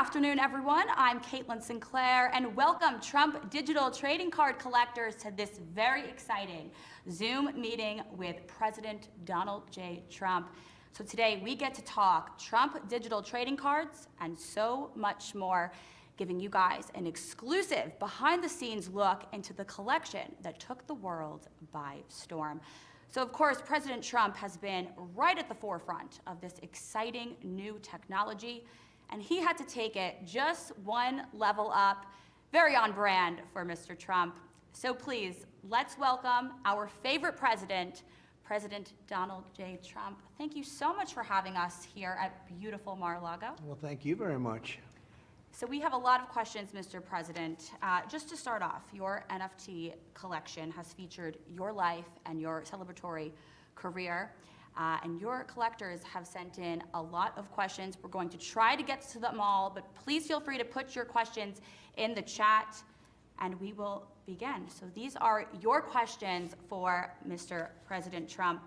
afternoon, everyone. I'm Caitlin Sinclair, and welcome Trump digital trading card collectors to this very exciting Zoom meeting with President Donald J. Trump. So today we get to talk Trump digital trading cards and so much more, giving you guys an exclusive behind-the-scenes look into the collection that took the world by storm. So of course, President Trump has been right at the forefront of this exciting new technology, and he had to take it just one level up, very on brand for Mr. Trump. So please, let's welcome our favorite president, President Donald J. Trump. Thank you so much for having us here at beautiful Mar-a-Lago. Well, thank you very much. So we have a lot of questions, Mr. President. Just to start off, your NFT collection has featured your life and your celebratory career. And your collectors have sent in a lot of questions. We're going to try to get to them all, but please feel free to put your questions in the chat and we will begin. So these are your questions for Mr. President Trump.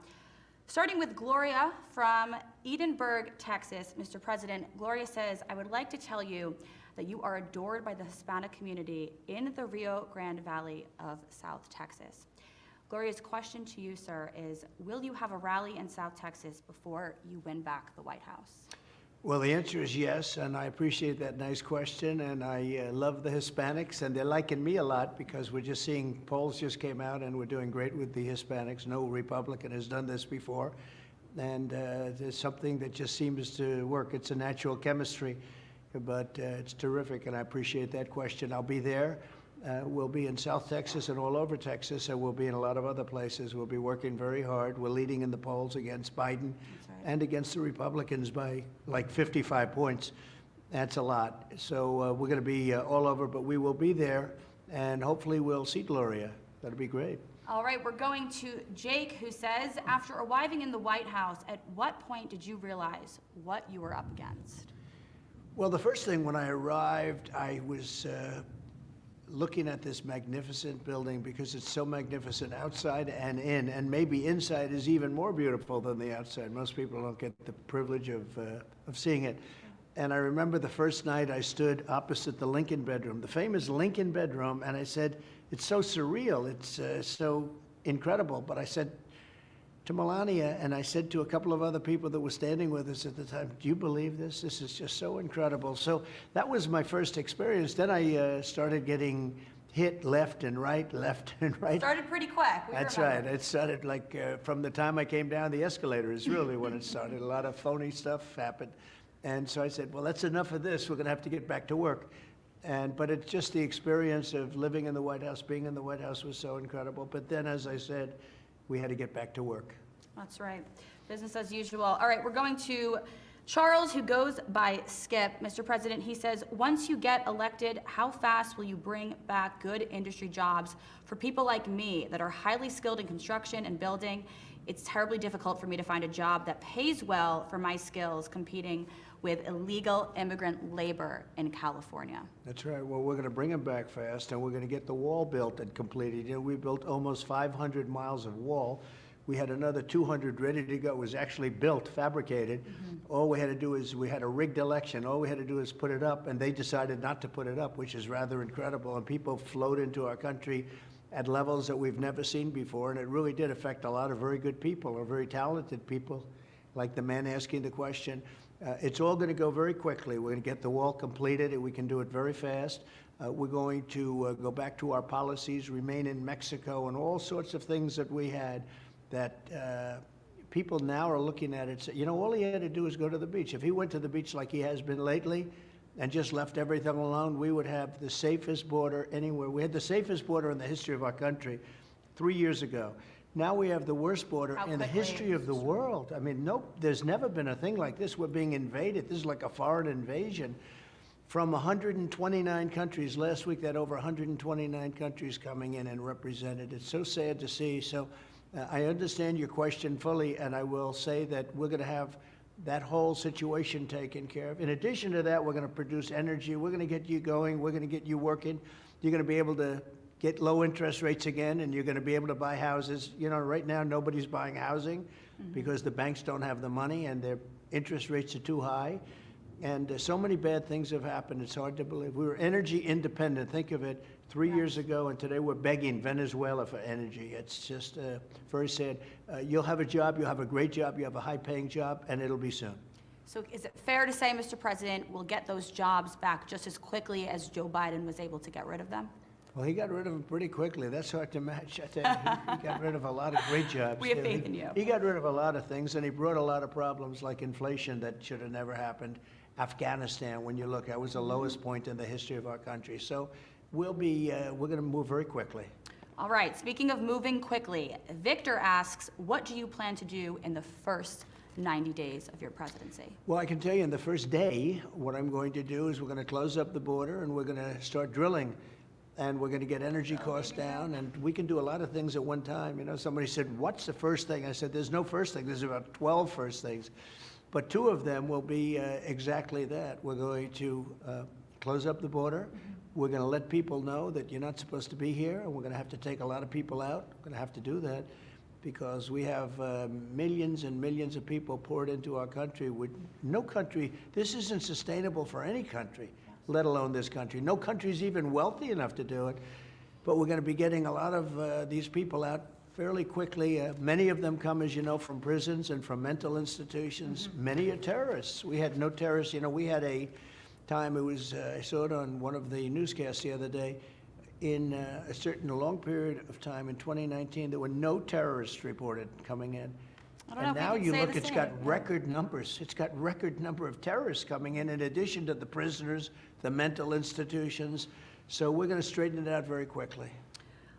Starting with Gloria from Edinburgh, Texas. Mr. President, Gloria says, I would like to tell you that you are adored by the Hispanic community in the Rio Grande Valley of South Texas. Gloria's question to you, sir, is will you have a rally in South Texas before you win back the White House? Well, the answer is yes, and I appreciate that nice question, and I love the Hispanics, and they're liking me a lot because we're just seeing, polls just came out, and we're doing great with the Hispanics. No Republican has done this before, and there's something that just seems to work. It's a natural chemistry, but it's terrific, and I appreciate that question. I'll be there. We'll be in South Texas and all over Texas, and we'll be in a lot of other places. We'll be working very hard. We're leading in the polls against Biden and against the Republicans by like 55 points. That's a lot. So we're going to be all over, but we will be there, and hopefully we'll see Gloria. That'll be great. All right, we're going to Jake, who says, after arriving in the White House, at what point did you realize what you were up against? Well, the first thing when I arrived, I was looking at this magnificent building because it's so magnificent outside and in, and maybe inside is even more beautiful than the outside. Most people don't get the privilege of seeing it. And I remember the first night I stood opposite the Lincoln bedroom, the famous Lincoln bedroom, and I said, it's so surreal, it's so incredible. But I said to Melania, and I said to a couple of other people that were standing with us at the time, do you believe this? This is just so incredible. So that was my first experience. Then I started getting hit left and right. Started pretty quick. That's right. It started like from the time I came down the escalator is really when it started. A lot of phony stuff happened. And so I said, well, that's enough of this. We're going to have to get back to work. But it's just the experience of living in the White House, being in the White House was so incredible. But then, as I said, we had to get back to work. That's right. Business as usual. All right, we're going to Charles, who goes by Skip. Mr. President, he says, once you get elected, how fast will you bring back good industry jobs for people like me that are highly skilled in construction and building? It's terribly difficult for me to find a job that pays well for my skills competing with illegal immigrant labor in California. That's right. Well, we're going to bring them back fast, and we're going to get the wall built and completed. You know, we built almost 500 miles of wall. We had another 200 ready to go. It was actually built, fabricated. All we had to do is, we had a rigged election. All we had to do is put it up, and they decided not to put it up, which is rather incredible. And people flowed into our country at levels that we've never seen before, and it really did affect a lot of very good people, or very talented people, like the man asking the question. It's all going to go very quickly. We're going to get the wall completed, and we can do it very fast. We're going to go back to our policies, remain in Mexico, and all sorts of things that we had that people now are looking at it. You know, all he had to do is go to the beach. If he went to the beach like he has been lately and just left everything alone, we would have the safest border anywhere. We had the safest border in the history of our country 3 years ago. Now we have the worst border in the history of the world. I mean, there's never been a thing like this. We're being invaded. This is like a foreign invasion from 129 countries. Last week, that over 129 countries coming in and represented. It's so sad to see. So I understand your question fully, and I will say that we're going to have that whole situation taken care of. In addition to that, we're going to produce energy. We're going to get you going. We're going to get you working. You're going to be able to get low interest rates again, and you're going to be able to buy houses. You know, right now nobody's buying housing because the banks don't have the money and their interest rates are too high. And so many bad things have happened, it's hard to believe. We were energy independent, think of it, 3 years ago, and today we're begging Venezuela for energy. It's just very sad. You'll have a job, you'll have a great job, you have a high-paying job, and it'll be soon. So is it fair to say, Mr. President, we'll get those jobs back just as quickly as Joe Biden was able to get rid of them? Well, he got rid of them pretty quickly. That's hard to match. I tell you, he got rid of a lot of great jobs. We have faith in you. He got rid of a lot of things, and he brought a lot of problems like inflation that should have never happened. Afghanistan, when you look, that was the lowest point in the history of our country. So we're going to move very quickly. All right, speaking of moving quickly, Victor asks, what do you plan to do in the first 90 days of your presidency? Well, I can tell you in the first day, what I'm going to do is we're going to close up the border and we're going to start drilling. And we're going to get energy costs down, and we can do a lot of things at one time. You know, somebody said, what's the first thing? I said, there's no first thing. There's about 12 first things. But 2 of them will be exactly that. We're going to close up the border. We're going to let people know that you're not supposed to be here, and we're going to have to take a lot of people out. We're going to have to do that because we have millions and millions of people poured into our country. With no country, this isn't sustainable for any country, let alone this country. No country's even wealthy enough to do it. But we're going to be getting a lot of these people out fairly quickly. Many of them come, as you know, from prisons and from mental institutions. Many are terrorists. We had no terrorists. You know, we had a time, it was, I saw it on one of the newscasts the other day, in a certain long period of time in 2019, there were no terrorists reported coming in. And now you look, it's got record numbers. It's got record number of terrorists coming in addition to the prisoners, the mental institutions. So we're going to straighten it out very quickly.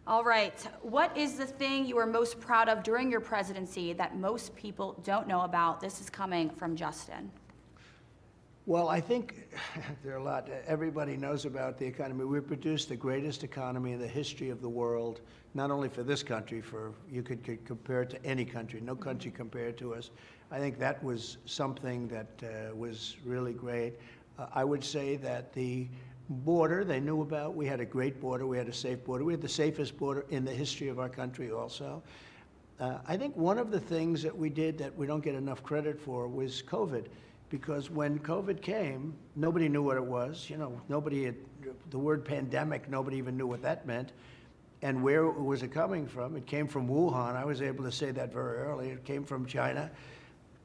All right. What is the thing you are most proud of during your presidency that most people don't know about? This is coming from Justin. Well, I think there are a lot. Everybody knows about the economy. We produced the greatest economy in the history of the world, not only for this country, you could compare it to any country, no country compared to us. I think that was something that was really great. I would say that the border they knew about. We had a great border. We had a safe border. We had the safest border in the history of our country also. I think one of the things that we did that we don't get enough credit for was COVID. Because when COVID came, nobody knew what it was. You know, the word pandemic, nobody even knew what that meant. And where was it coming from? It came from Wuhan. I was able to say that very early. It came from China.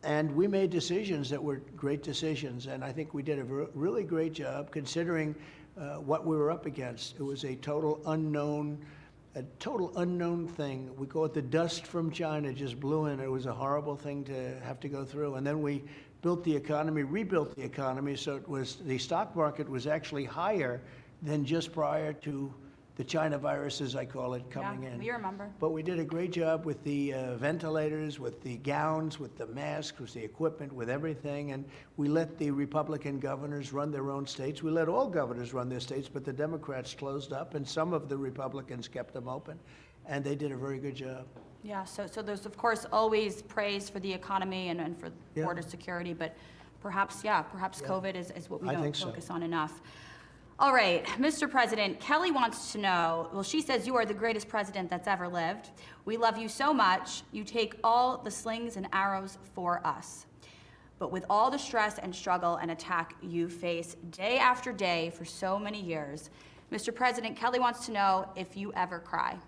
And we made decisions that were great decisions. And I think we did a really great job considering what we were up against. It was a total unknown thing. We call it the dust from China just blew in. It was a horrible thing to have to go through. And then we built the economy, rebuilt the economy, so the stock market was actually higher than just prior to the China virus, as I call it, coming in. We remember. But we did a great job with the ventilators, with the gowns, with the masks, with the equipment, with everything, and we let the Republican governors run their own states. We let all governors run their states, but the Democrats closed up, and some of the Republicans kept them open, and they did a very good job. Yeah, so there's, of course, always praise for the economy and for border security, but perhaps COVID is what we don't focus on enough. All right, Mr. President, Kelly wants to know, well, she says you are the greatest president that's ever lived. We love you so much. You take all the slings and arrows for us. But with all the stress and struggle and attack you face day after day for so many years, Mr. President, Kelly wants to know if you ever cry.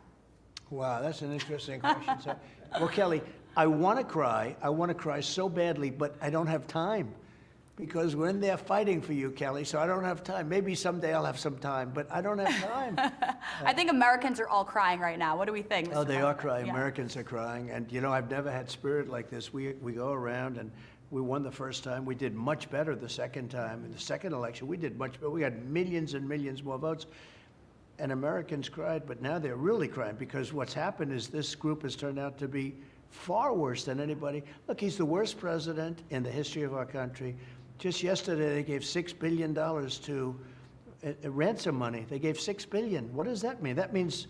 Wow, that's an interesting question. Well, Kelly, I want to cry. I want to cry so badly, but I don't have time because we're in there fighting for you, Kelly, so I don't have time. Maybe someday I'll have some time, but I don't have time. I think Americans are all crying right now. What do we think, Mr. Oh, they are crying. Yeah. Americans are crying. And, you know, I've never had spirit like this. We go around and we won the first time. We did much better the second time. In the second election, we did much better. We got millions and millions more votes. And Americans cried, but now they're really crying because what's happened is this group has turned out to be far worse than anybody. Look, he's the worst president in the history of our country. Just yesterday, they gave $6 billion to ransom money. They gave $6 billion. What does that mean? That means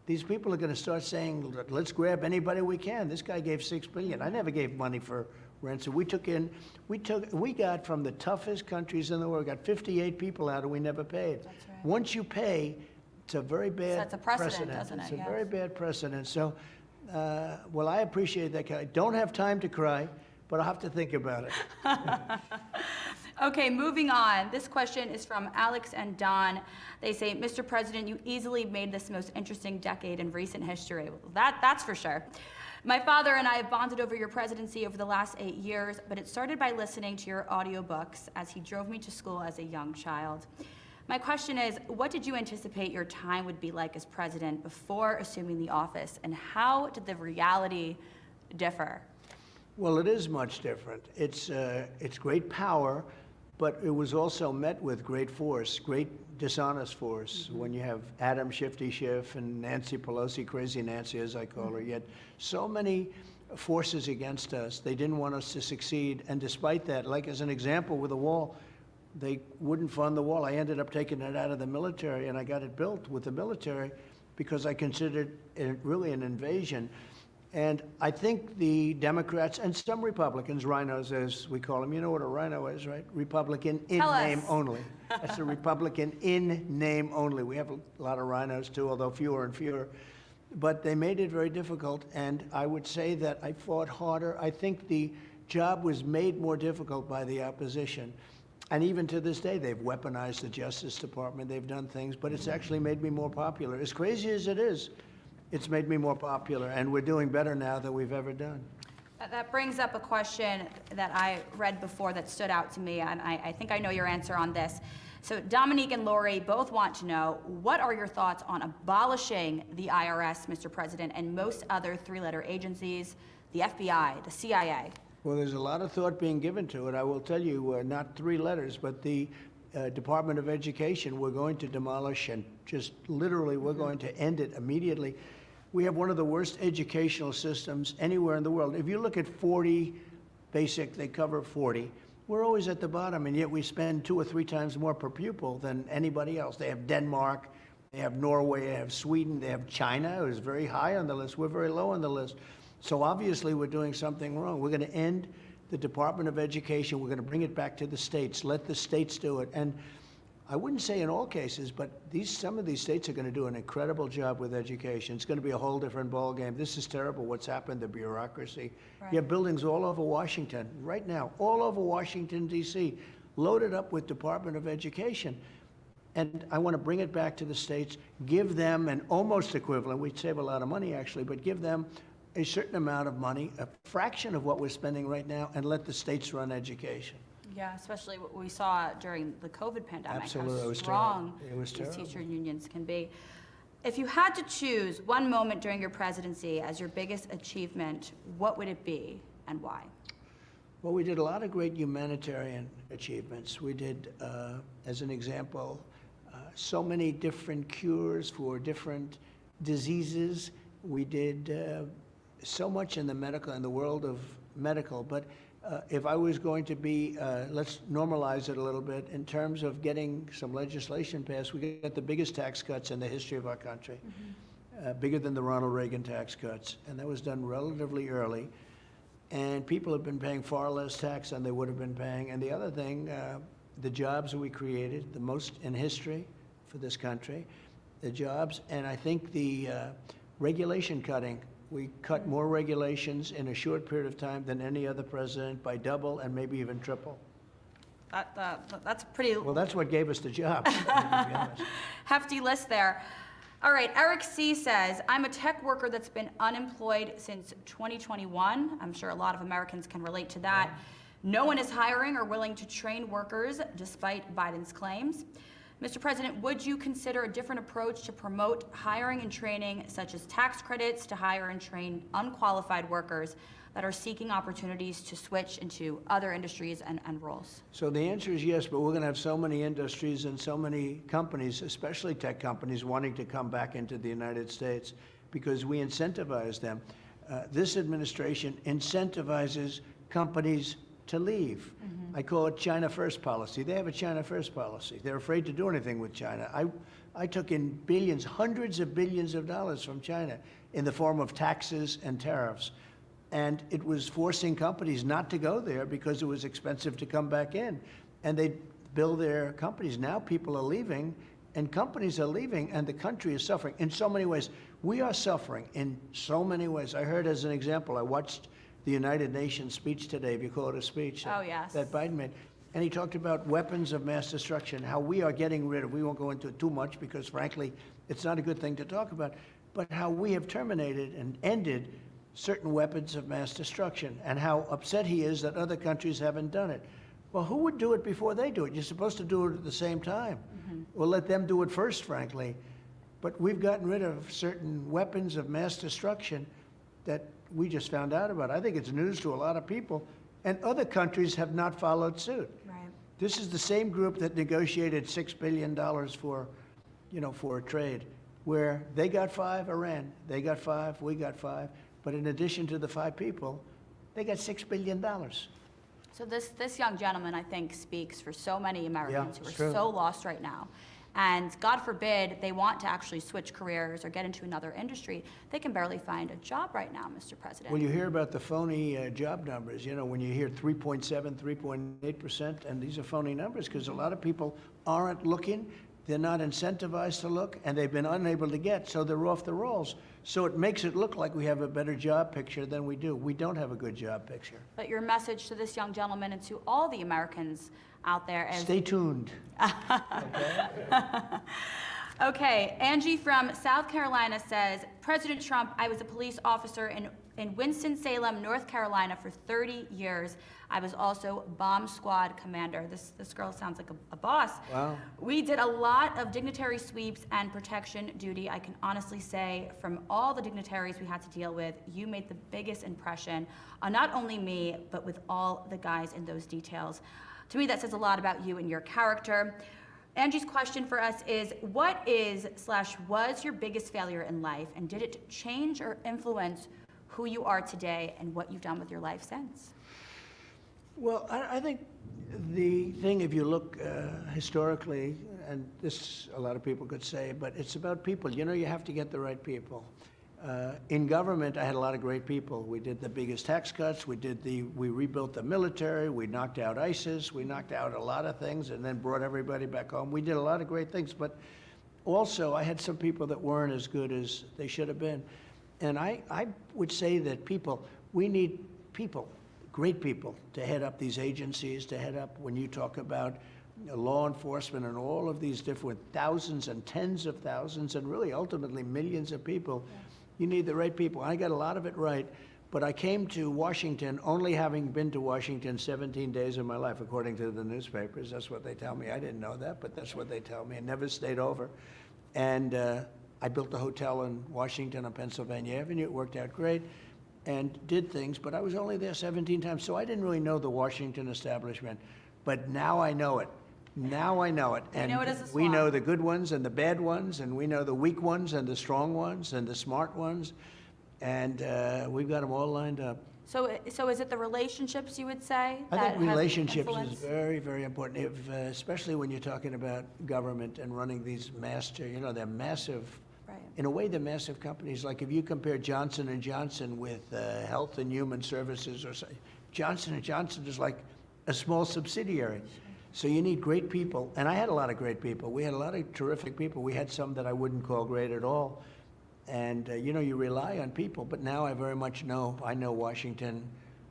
these people are going to start saying, let's grab anybody we can. This guy gave $6 billion. I never gave money for ransom. We got from the toughest countries in the world, got 58 people out and we never paid. That's right. Once you pay, it's a very bad Sets a precedent, doesn't it? It's a very bad precedent. So, well, I appreciate that. I don't have time to cry, but I'll have to think about it. Okay, moving on. This question is from Alex and Don. They say, Mr. President, you easily made this most interesting decade in recent history. Well, that's for sure. My father and I have bonded over your presidency over the last 8 years, but it started by listening to your audiobooks as he drove me to school as a young child. My question is, what did you anticipate your time would be like as president before assuming the office, and how did the reality differ? Well, it is much different. It's great power, but it was also met with great force, great dishonest force. When you have Adam Shifty Schiff and Nancy Pelosi, Crazy Nancy as I call her, yet so many forces against us. They didn't want us to succeed, and despite that, like as an example with the wall, they wouldn't fund the wall. I ended up taking it out of the military, and I got it built with the military because I considered it really an invasion. And I think the Democrats and some Republicans, rhinos as we call them, you know what a rhino is, right? Republican in name only. That's a Republican in name only. We have a lot of rhinos too, although fewer and fewer. But they made it very difficult, and I would say that I fought harder. I think the job was made more difficult by the opposition. And even to this day, they've weaponized the Justice Department. They've done things, but it's actually made me more popular. As crazy as it is, it's made me more popular, and we're doing better now than we've ever done. That brings up a question that I read before that stood out to me, and I think I know your answer on this. So Dominique and Lori both want to know, what are your thoughts on abolishing the IRS, Mr. President, and most other three-letter agencies, the FBI, the CIA? Well, there's a lot of thought being given to it. I will tell you, not 3 letters, but the Department of Education, we're going to demolish, and just literally we're going to end it immediately. We have one of the worst educational systems anywhere in the world. If you look at 40 basic, they cover 40. We're always at the bottom, and yet we spend 2 or 3 times more per pupil than anybody else. They have Denmark, they have Norway, they have Sweden, they have China, who's very high on the list. We're very low on the list. So obviously we're doing something wrong. We're going to end the Department of Education. We're going to bring it back to the states. Let the states do it. And I wouldn't say in all cases, but some of these states are going to do an incredible job with education. It's going to be a whole different ballgame. This is terrible what's happened, the bureaucracy. Right. You have buildings all over Washington, right now, all over Washington, D.C., loaded up with Department of Education. And I want to bring it back to the states, give them an almost equivalent, we'd save a lot of money actually, but give them a certain amount of money, a fraction of what we're spending right now, and let the states run education. Yeah, especially what we saw during the COVID pandemic. Absolutely, how strong these teacher unions can be. If you had to choose one moment during your presidency as your biggest achievement, what would it be and why? Well, we did a lot of great humanitarian achievements. We did, as an example, so many different cures for different diseases. We did so much in the world of medical, but if I was going to be, let's normalize it a little bit, in terms of getting some legislation passed, we got the biggest tax cuts in the history of our country, bigger than the Ronald Reagan tax cuts, and that was done relatively early. And people have been paying far less tax than they would have been paying. And the other thing, the jobs that we created, the most in history for this country, the jobs, and I think the regulation cutting. We cut more regulations in a short period of time than any other president, by double and maybe even triple. That's pretty... Well, that's what gave us the job. Hefty list there. All right, Eric C. says, I'm a tech worker that's been unemployed since 2021. I'm sure a lot of Americans can relate to that. Yeah. No one is hiring or willing to train workers despite Biden's claims. Mr. President, would you consider a different approach to promote hiring and training, such as tax credits to hire and train unqualified workers that are seeking opportunities to switch into other industries and roles? So the answer is yes, but we're going to have so many industries and so many companies, especially tech companies, wanting to come back into the United States because we incentivize them. This administration incentivizes companies to leave. I call it China First policy. They have a China First policy. They're afraid to do anything with China. I took in billions, hundreds of billions of dollars from China in the form of taxes and tariffs. And it was forcing companies not to go there because it was expensive to come back in. And they build their companies. Now people are leaving, and companies are leaving, and the country is suffering in so many ways. We are suffering in so many ways. I heard, as an example, I watched the United Nations speech today, if you call it a speech, oh, yes, that Biden made. And he talked about weapons of mass destruction, how we are getting rid of, we won't go into it too much because frankly, it's not a good thing to talk about, but how we have terminated and ended certain weapons of mass destruction, and how upset he is that other countries haven't done it. Well, who would do it before they do it? You're supposed to do it at the same time. We'll let them do it first, frankly. But we've gotten rid of certain weapons of mass destruction that we just found out about. I think it's news to a lot of people, and other countries have not followed suit. Right. This is the same group that negotiated $6 billion for, for a trade, where they got 5, Iran, they got 5, we got 5, but in addition to the 5 people, they got $6 billion. So this young gentleman, I think, speaks for so many Americans who it's are true. so lost right now. And God forbid they want to actually switch careers or get into another industry. They can barely find a job right now, Mr. President. When you hear about the phony job numbers, when you hear 3.7, 3.8%, and these are phony numbers because a lot of people aren't looking, they're not incentivized to look, and they've been unable to get, so they're off the rolls. So it makes it look like we have a better job picture than we do. We don't have a good job picture. But your message to this young gentleman and to all the Americans out there is... Stay tuned. Okay, Angie from South Carolina says, President Trump, I was a police officer in Winston-Salem, North Carolina for 30 years. I was also bomb squad commander. This girl sounds like a boss. Wow. We did a lot of dignitary sweeps and protection duty. I can honestly say from all the dignitaries we had to deal with, you made the biggest impression on not only me, but with all the guys in those details. To me, that says a lot about you and your character. Angie's question for us is, what is/was your biggest failure in life, and did it change or influence who you are today and what you've done with your life since? Well, I think the thing, if you look historically, and this a lot of people could say, but it's about people. You have to get the right people. In government, I had a lot of great people. We did the biggest tax cuts. We rebuilt the military. We knocked out ISIS. We knocked out a lot of things and then brought everybody back home. We did a lot of great things, but also I had some people that weren't as good as they should have been. And I would say that we need people, great people, to head up these agencies, to head up when you talk about law enforcement and all of these different thousands and tens of thousands and really ultimately millions of people. Yeah. You need the right people. I got a lot of it right, but I came to Washington only having been to Washington 17 days of my life, according to the newspapers. That's what they tell me. I didn't know that, but that's what they tell me. I never stayed over. And I built a hotel in Washington on Pennsylvania Avenue. It worked out great and did things, but I was only there 17 times, so I didn't really know the Washington establishment. But now I know it. Now I know it. And we know the good ones and the bad ones, and we know the weak ones and the strong ones and the smart ones, and we've got them all lined up. So is it the relationships, you would say? I think relationships is very, very important, especially when you're talking about government and running these they're massive. Right. In a way, they're massive companies. Like if you compare Johnson & Johnson with Health and Human Services, or Johnson & Johnson is like a small subsidiary. So you need great people, and I had a lot of great people. We had a lot of terrific people. We had some that I wouldn't call great at all. And you rely on people, but now I very much I know Washington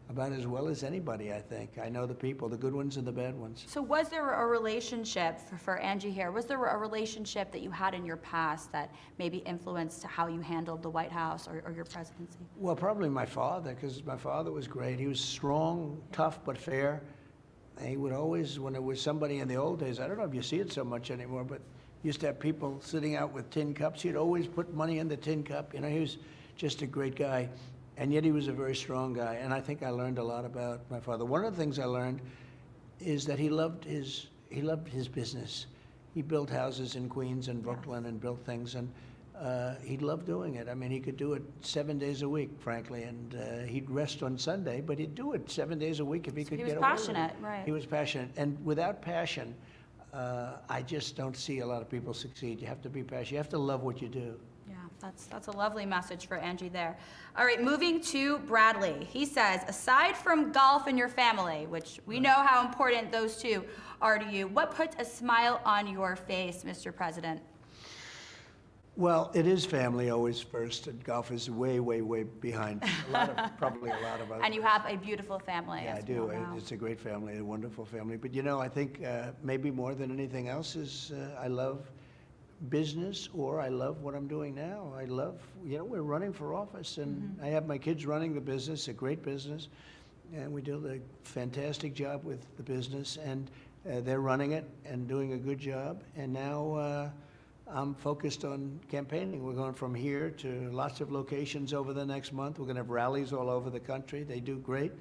about as well as anybody, I think. I know the people, the good ones and the bad ones. So was there a relationship, for Angie here, was there a relationship that you had in your past that maybe influenced how you handled the White House or your presidency? Well, probably my father, because my father was great. He was strong, tough, but fair. He would always, when it was somebody in the old days, I don't know if you see it so much anymore, but used to have people sitting out with tin cups. He'd always put money in the tin cup. He was just a great guy, and yet he was a very strong guy. And I think I learned a lot about my father. One of the things I learned is that he loved his business. He built houses in Queens and Brooklyn and built things, and he loved doing it. I mean, he could do it 7 days a week, frankly, and he'd rest on Sunday, but he'd do it 7 days a week if he could get away with it. He was passionate, right. He was passionate, and without passion, I just don't see a lot of people succeed. You have to be passionate. You have to love what you do. Yeah, that's a lovely message for Angie there. All right, moving to Bradley. He says, aside from golf and your family, which we know how important those two are to you, what puts a smile on your face, Mr. President? Well, it is family always first, and golf is way, way, way behind. Probably a lot of us. And you have a beautiful family. Yeah, I as we do. all know. It's a great family, a wonderful family. But I think maybe more than anything else is I love business, or I love what I'm doing now. I love, we're running for office, and I have my kids running the business, a great business, and we do a fantastic job with the business, and they're running it and doing a good job. And now I'm focused on campaigning. We're going from here to lots of locations over the next month. We're going to have rallies all over the country. They do great.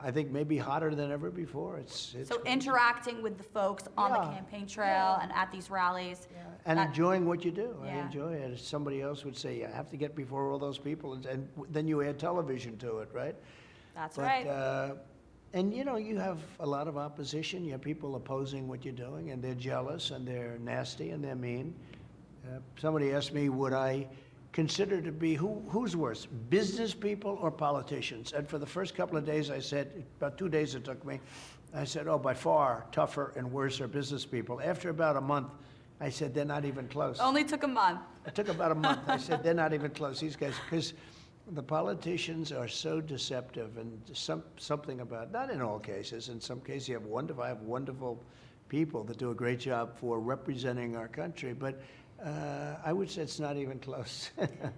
I think maybe hotter than ever before. It's So interacting with the folks on the Yeah. campaign trail and at these rallies. and that- enjoying what you do. I Yeah. enjoy it. Somebody else would say, I have to get before all those people, and then you add television to it, right? That's But, right. and you have a lot of opposition. You have people opposing what you're doing, and they're jealous, and they're nasty, and they're mean. Somebody asked me, would I consider to be, who's worse, business people or politicians? And for the first couple of days, I said, about 2 days it took me, I said, oh, by far tougher and worse are business people. After about a month, I said, they're not even close. Only took a month. It took about a month. I said, they're not even close, these guys, because the politicians are so deceptive, and something about, not in all cases, in some cases you have I have wonderful people that do a great job for representing our country, but I would say it's not even close.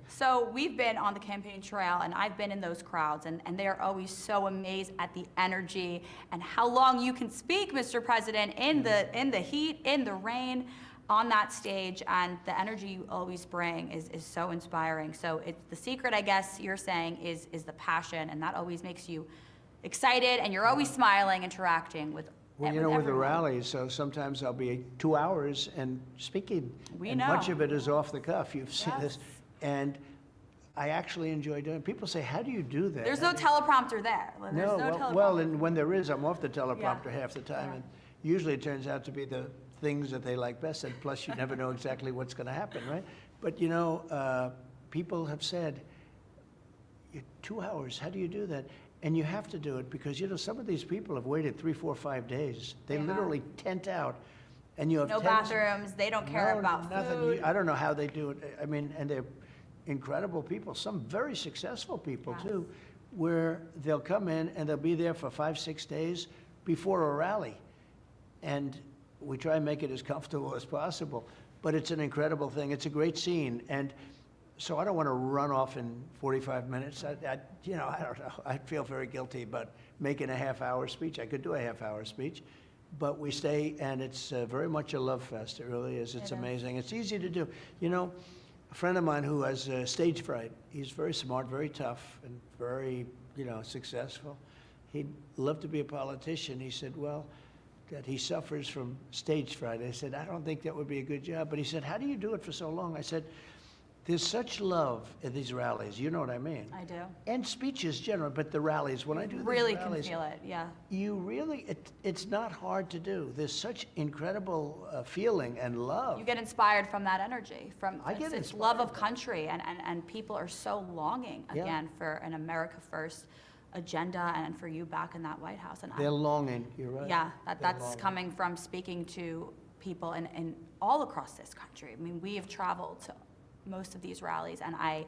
So we've been on the campaign trail, and I've been in those crowds, and they are always so amazed at the energy and how long you can speak, Mr. President, in the heat, in the rain, on that stage, and the energy you always bring is so inspiring. So it's the secret, I guess you're saying, is the passion, and that always makes you excited, and you're always smiling, interacting with Well, with the everyone. rallies, so sometimes I'll be 2 hours and speaking. We and know. much of it is off the cuff. You've seen this. Yes. And I actually enjoy doing it. People say, how do you do that? There's no teleprompter there. There's no well, teleprompter. and when there is, I'm off the teleprompter Yeah. half the time. Yeah. And usually it turns out to be the things that they like best. And plus, you never know exactly what's going to happen, right? But, people have said, 2 hours, how do you do that? And you have to do it because, some of these people have waited 3, 4, 5 days. They They have. literally tent out, and you have No tents- bathrooms, they don't care No, about nothing. food. I don't know how they do it. I mean, and they're incredible people, some very successful people Yes. too, where they'll come in and they'll be there for 5, 6 days before a rally. And we try and make it as comfortable as possible, but it's an incredible thing. It's a great scene. And so I don't want to run off in 45 minutes. I don't know. I feel very guilty about making a half-hour speech. I could do a half-hour speech, but we stay, and it's very much a love fest. It really is. It's It is. amazing. It's easy to do. A friend of mine who has stage fright, he's very smart, very tough, and very, successful. He'd love to be a politician. He said, well, that he suffers from stage fright. I said, I don't think that would be a good job. But he said, how do you do it for so long? I said, there's such love at these rallies. You know what I mean? I do. And speeches generally, but the rallies, when I do these Really can rallies, feel it, yeah. you really, it's not hard to do. There's such incredible feeling and love. You get inspired from that energy, from I get it's love of inspired. country, and people are so longing Yeah. again for an America First agenda, and for you back in that White House. And They're longing, you're right. yeah, They're that's longing. coming from speaking to people in all across this country. I mean, we have traveled to most of these rallies, and I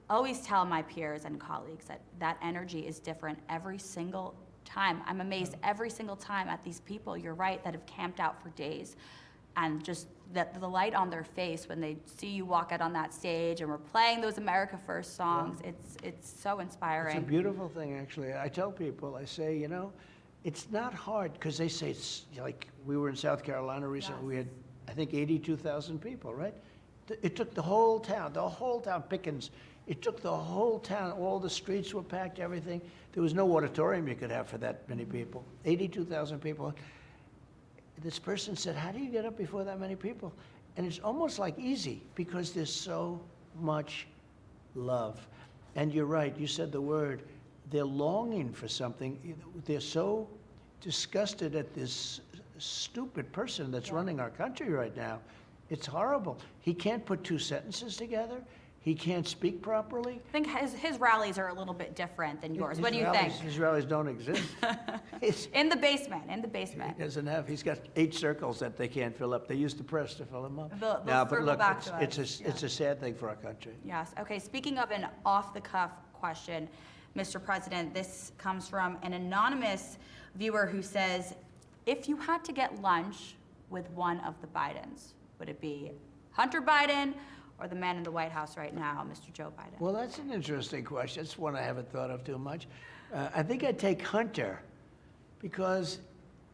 always tell my peers and colleagues that energy is different every single time. I'm amazed every single time at these people, you're right, that have camped out for days, and just the light on their face when they see you walk out on that stage and we're playing those America First songs. It's so inspiring. It's a beautiful thing, actually. I tell people, I say, it's not hard, because they say, it's like, we were in South Carolina recently, Yes. we had, I think, 82,000 people, right? It took the whole town, Pickens, it took the whole town, all the streets were packed, everything. There was no auditorium you could have for that many people, 82,000 people. This person said, how do you get up before that many people? And it's almost like easy, because there's so much love. And you're right, you said the word, they're longing for something. They're so disgusted at this stupid person that's running our country right now. It's horrible. He can't put 2 sentences together. He can't speak properly? I think his rallies are a little bit different than yours. What do you think? His rallies don't exist. In the basement. He's got 8 circles that they can't fill up. They used the press to fill them up. They'll But circle look, back to us. it's a sad thing for our country. Yes. Okay. Speaking of an off-the-cuff question, Mr. President, this comes from an anonymous viewer who says, if you had to get lunch with one of the Bidens, would it be Hunter Biden or the man in the White House right now, Mr. Joe Biden? Well, that's an interesting question. It's one I haven't thought of too much. I think I'd take Hunter because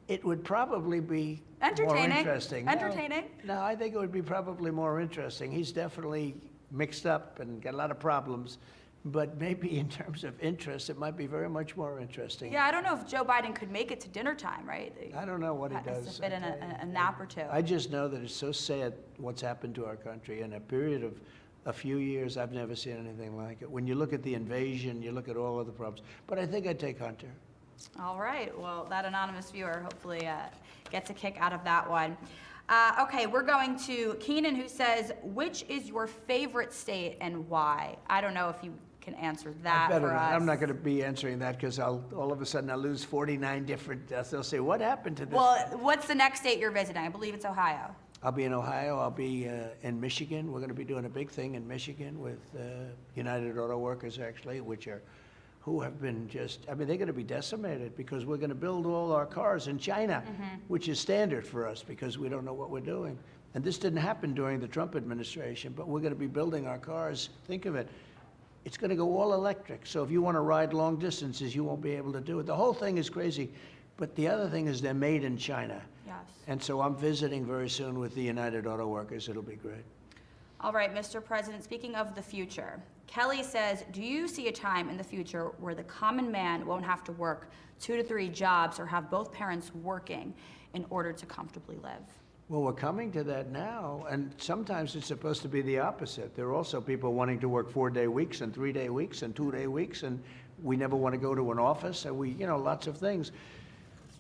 it would probably be more interesting. Entertaining. No, I think it would be probably more interesting. He's definitely mixed up and got a lot of problems. But maybe in terms of interest, it might be very much more interesting. Yeah, I don't know if Joe Biden could make it to dinner time, right? I don't know what he Has does. to fit in a nap or two. I just know that it's so sad what's happened to our country. In a period of a few years, I've never seen anything like it. When you look at the invasion, you look at all of the problems. But I think I'd take Hunter. All right. Well, that anonymous viewer hopefully gets a kick out of that one. Okay, we're going to Keenan, who says, which is your favorite state and why? I don't know if you can answer that for us. I'm not going to be answering that because all of a sudden I'll lose 49 different, they'll say, what happened to this? Well, what's the next state you're visiting? I believe it's Ohio. I'll be in Ohio. I'll be in Michigan. We're going to be doing a big thing in Michigan with United Auto Workers, actually, who have been they're going to be decimated because we're going to build all our cars in China, which is standard for us because we don't know what we're doing. And this didn't happen during the Trump administration, but we're going to be building our cars. Think of it. It's going to go all electric. So if you want to ride long distances, you won't be able to do it. The whole thing is crazy. But the other thing is they're made in China. Yes. And so I'm visiting very soon with the United Auto Workers. It'll be great. All right, Mr. President, speaking of the future, Kelly says, do you see a time in the future where the common man won't have to work 2 to 3 jobs or have both parents working in order to comfortably live? Well, we're coming to that now, and sometimes it's supposed to be the opposite. There are also people wanting to work 4-day weeks and 3-day weeks and 2-day weeks, and we never want to go to an office, and lots of things.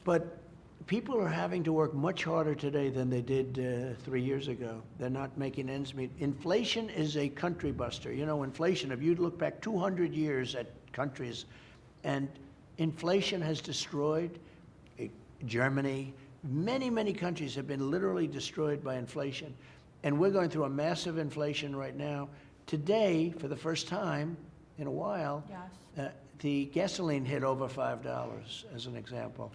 But people are having to work much harder today than they did 3 years ago. They're not making ends meet. Inflation is a country buster. Inflation, if you look back 200 years at countries, and inflation has destroyed Germany. Many countries have been literally destroyed by inflation. And we're going through a massive inflation right now. Today, for the first time in a while, Yes. The gasoline hit over $5, as an example.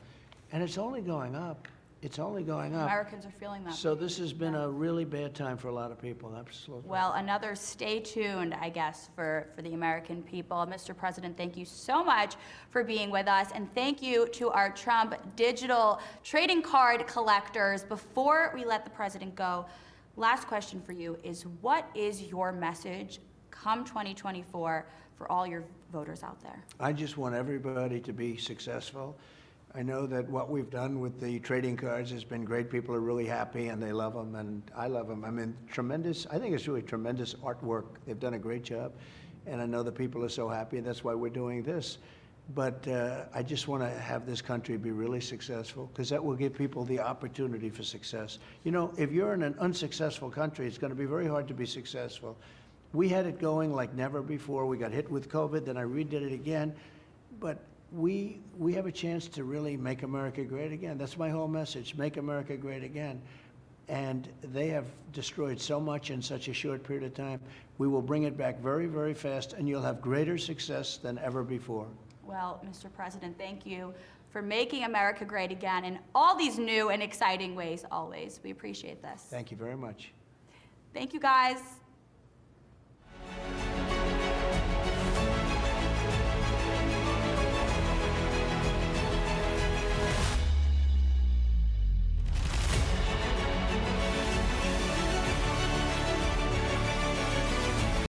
And it's only going up. It's only going up. Americans are feeling that. So this has been a really bad time for a lot of people, absolutely. Well, another stay tuned, I guess, for the American people. Mr. President, thank you so much for being with us. And thank you to our Trump digital trading card collectors. Before we let the president go, last question for you is, what is your message come 2024 for all your voters out there? I just want everybody to be successful. I know that what we've done with the trading cards has been great. People are really happy and they love them, and I love them. I mean, I think it's really tremendous artwork. They've done a great job, and I know the people are so happy, and that's why we're doing this. But I just want to have this country be really successful, because that will give people the opportunity for success. If you're in an unsuccessful country, it's going to be very hard to be successful. We had it going like never before. We got hit with COVID, then I redid it again. But we have a chance to really make America great again. That's my whole message, make America great again. And they have destroyed so much in such a short period of time. We will bring it back very, very fast, and you'll have greater success than ever before. Well, Mr. President, thank you for making America great again in all these new and exciting ways always. We appreciate this. Thank you very much. Thank you, guys.